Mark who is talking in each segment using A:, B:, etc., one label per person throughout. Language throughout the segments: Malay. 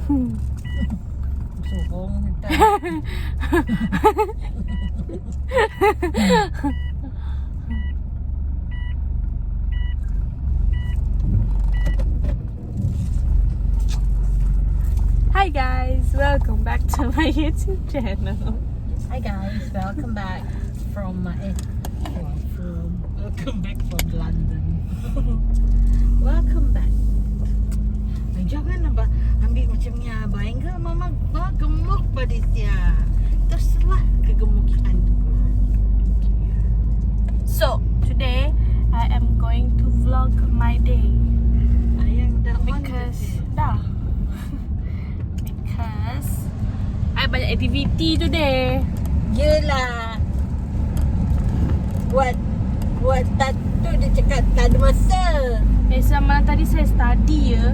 A: Sukong kita.
B: Hi guys, welcome back to my YouTube channel.
A: Hi guys, welcome back from welcome back from London. Welcome back. Ay, jangan na ba ambil macam ni abang ke mama gemuk pada dia. Terserah kegemukan.
B: So, today I am going to vlog my day.
A: Ayang dah
B: Because I banyak activity today.
A: Yelah. Buat tattoo dia cakap tak ada masa.
B: Sama tadi saya study ya.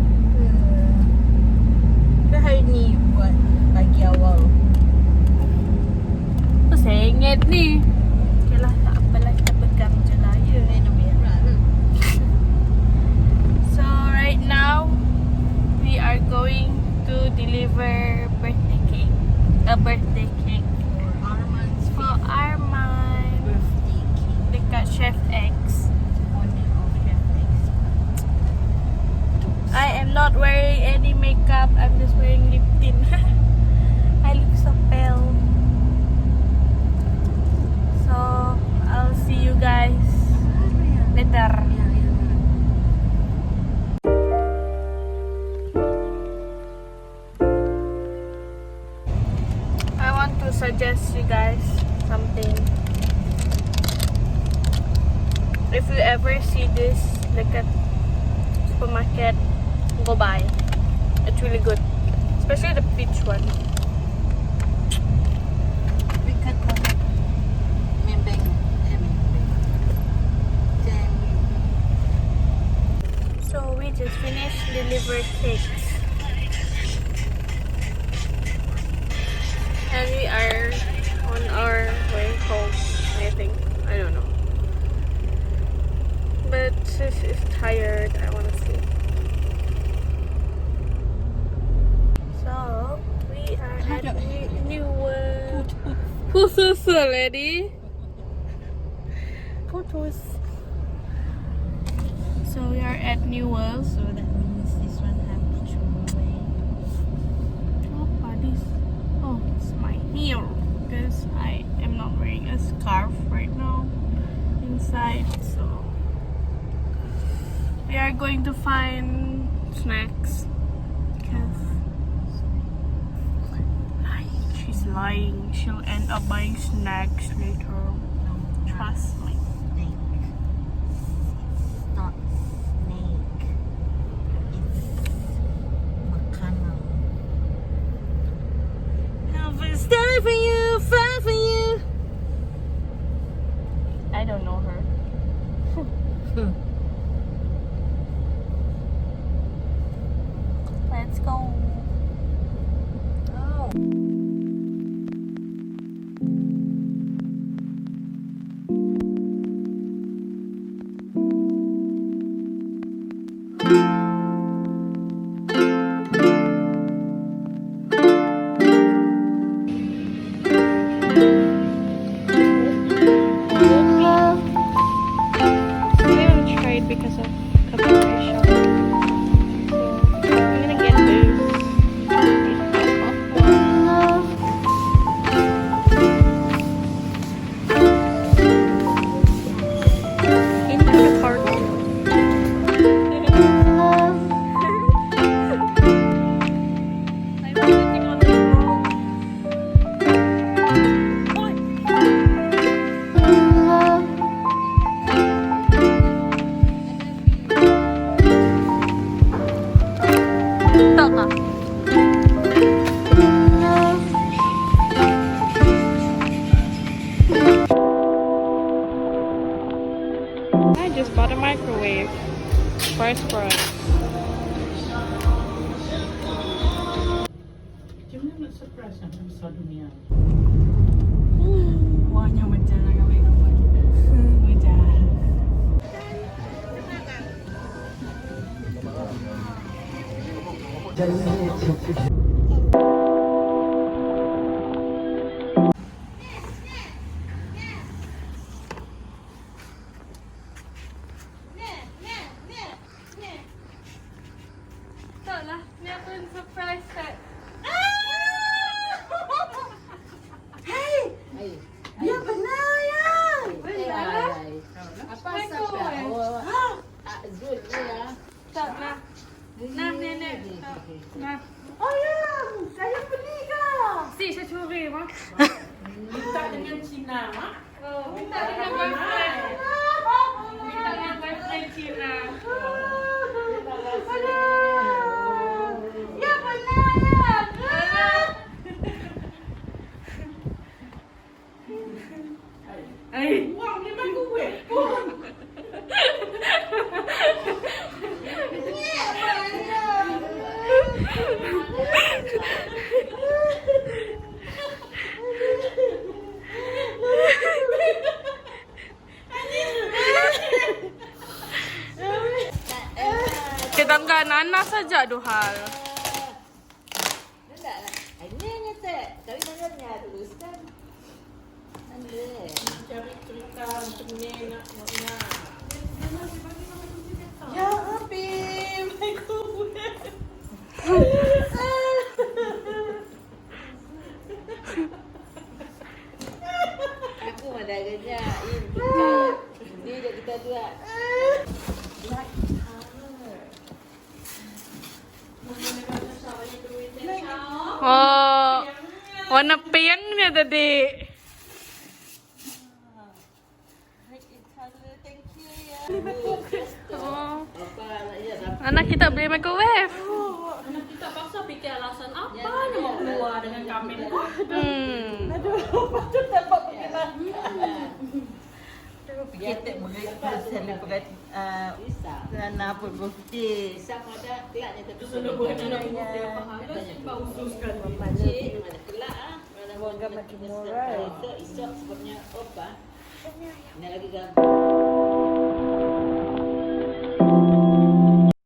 A: Dah hari ni buat pagi awal.
B: Saya ingat ni. Okay lah, tak apalah, kita pegang je lah ya. So right now we are going to deliver birthday cake. A birthday cake for Arman
A: Birthday cake.
B: dekat Chef X.
A: Owner of Chef X.
B: I am not wearing any makeup. I'm just wearing lip tint. I look so pale. So I'll see you guys later. I want to suggest you guys something. If you ever see this like at supermarket, go buy. It's really good, especially the peach one.
A: Dekat mana? Membeng.
B: So we just finished delivered cakes, and we are on our way home. I think, I don't know, but sis is tired. I want to sleep. So we are at Newell. Putus lady. Putus. So we are at Newell.
A: So that means this one have to throw away.
B: What is? Oh, it's my hair because I am not wearing a scarf right now inside. So we are going to find snacks because she's lying. She'll end up buying snacks later. Trust me.
A: Snake. It's not snake. It's makanan. Have a star for you, far for you.
B: I don't know her. Let's go.
A: Oh.
B: Because of copyright. So I'm gonna get this. Into the cart. I'm sitting on the road. I just bought a microwave. First prize.
A: Cuma nak surprise yang besar dunia.
B: Wahnya macam nak ambil gambar. Macam. Tak lah, ni aku yang surprise kat.
A: Hey, dia benar ya.
C: Apa asal Zul ni ya?
B: Tak lah. Nah, nenek. Nah.
A: Oh ya, saya beli ke?
B: Si, saya curi, Mak.
C: Minta dengan Cina, Mak.
B: Oh, minta dengan boyfriend. Minta dengan boyfriend Cina.
A: Ya benar ya.
B: Ay,
C: Wang ni main gue.
B: kita enggak nanas saja Duhal.
C: Enggak lah. Ini hanya tak. Tapi tangannya teruskan. Anda. Cari cerita untuk ni nak.
A: Ya Habib, main gue.
C: Aku ada kerja. Ini je kita dua.
B: Oh, warna piangnya tadi.
A: Thank you ya.
B: Oh,
C: Apa ya dapat.
B: anak kita beli microwave.
D: Anak kita paksa fikir alasan apa dia mau keluar dengan kami.
A: Aduh, patut dapat pikiran. Kita boleh celebrate
C: Bisa.
A: Nana pun birthday.
C: Bisa ada kelaknya tapi
D: Sudah boleh nak buat dia faham. Kita ususkan.
C: Makcik mana kelak ah. Mana bangga makin murah. Esok sebabnya apa? Ini lagi gambar.